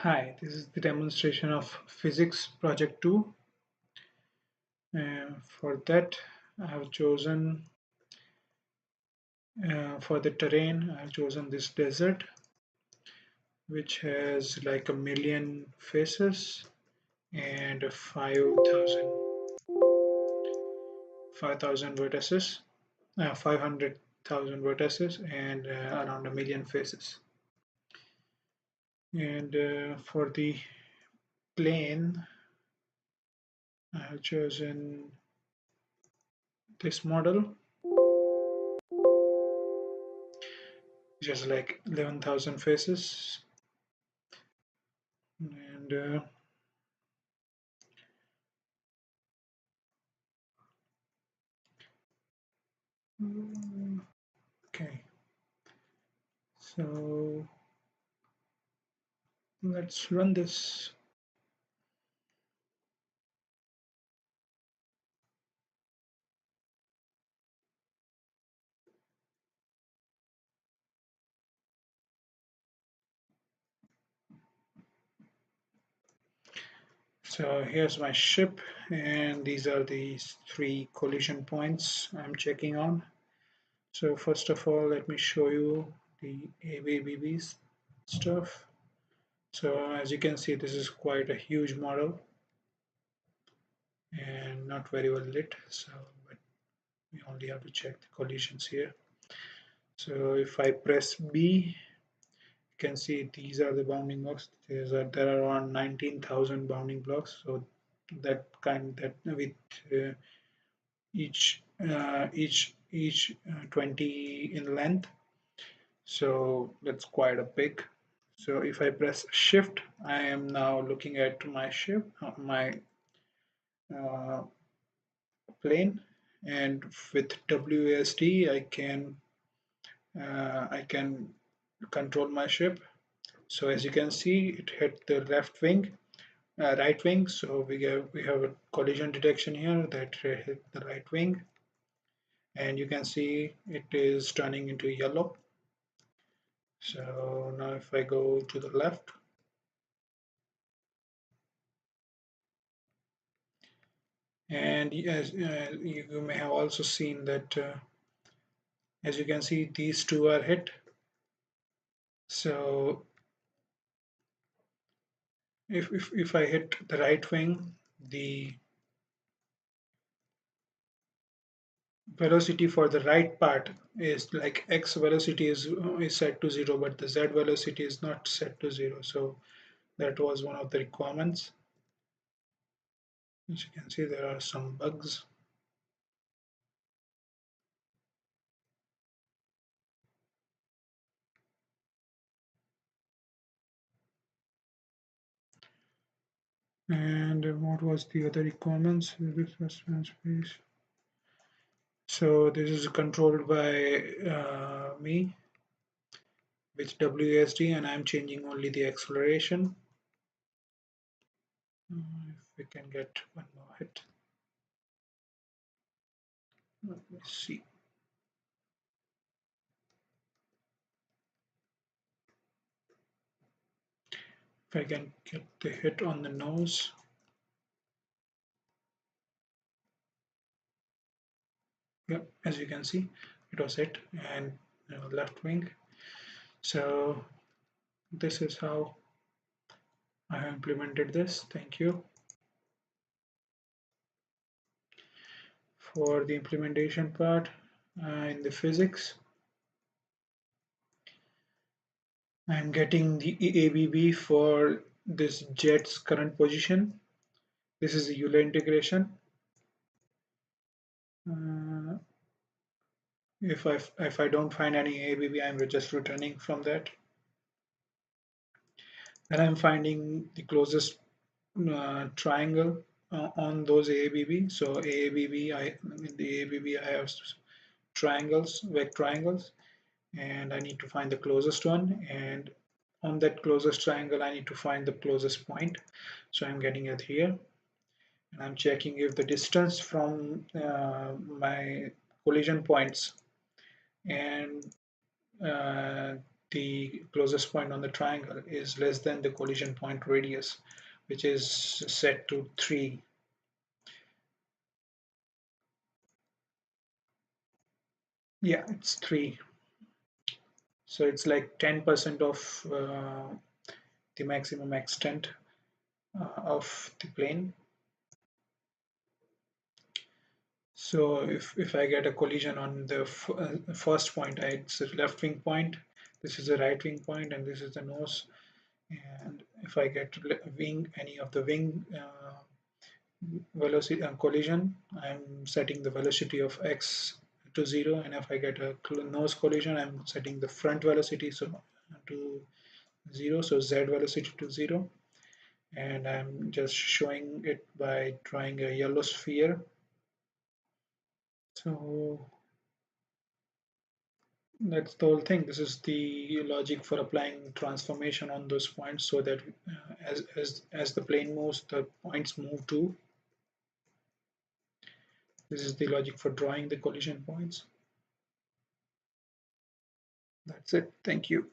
Hi, this is the demonstration of Physics Project 2. For that, I have chosen, for the terrain, I have chosen this desert, which has like a million faces and 5,000 vertices, 500,000 vertices, and around a million faces. And for the plane, I have chosen this model, which has like 11,000 faces. And okay, so let's run this. So here's my ship, and these are the three collision points I'm checking on. So first of all, let me show you the ABBB stuff. So as you can see, this is quite a huge model and not very well lit. So, but we only have to check the collisions here. So if I press B, you can see these are the bounding blocks. There are around 19,000 bounding blocks. So that with uh, each 20 in length. So that's quite a big. So if I press shift, I am now looking at my ship, my uh, plane, and with WASD I can control my ship. So as you can see, it hit the left wing, right wing. So we have a collision detection here that hit the right wing, and you can see it is turning into yellow. So now if I go to the left, and as you may have also seen that as you can see, these two are hit. So if I hit the right wing, the velocity for the right part is like x velocity is set to 0, but the z velocity is not set to 0. So that was one of the requirements. As you can see, there are some bugs. And what was the other requirements? Space. So this is controlled by me with WASD, and I'm changing only the acceleration. If we can get one more hit. Let me see. If I can get the hit on the nose. Yep, as you can see, it was hit and left wing. So this is how I have implemented this. Thank you. For the implementation part in the physics, I'm getting the ABB for this jet's current position. This is the Euler integration. Uh, if I don't find any ABB, I'm just returning from that. And I'm finding the closest triangle on those ABB. So AABB, in the ABB, I have triangles, vector triangles, and I need to find the closest one. And on that closest triangle, I need to find the closest point. So I'm getting it here, and I'm checking if the distance from my collision points and the closest point on the triangle is less than the collision point radius, which is set to 3. Yeah, it's 3. So it's like 10% of the maximum extent of the plane. So if I get a collision on the first point, it's a left wing point, this is a right wing point, and this is the nose. And if I get any of the wing velocity collision, I'm setting the velocity of x to 0. And if I get a nose collision, I'm setting the front velocity to 0, so z velocity to 0. And I'm just showing it by drawing a yellow sphere. So that's the whole thing. This is the logic for applying transformation on those points, so that as the plane moves, the points move too. This is the logic for drawing the collision points. That's it. Thank you.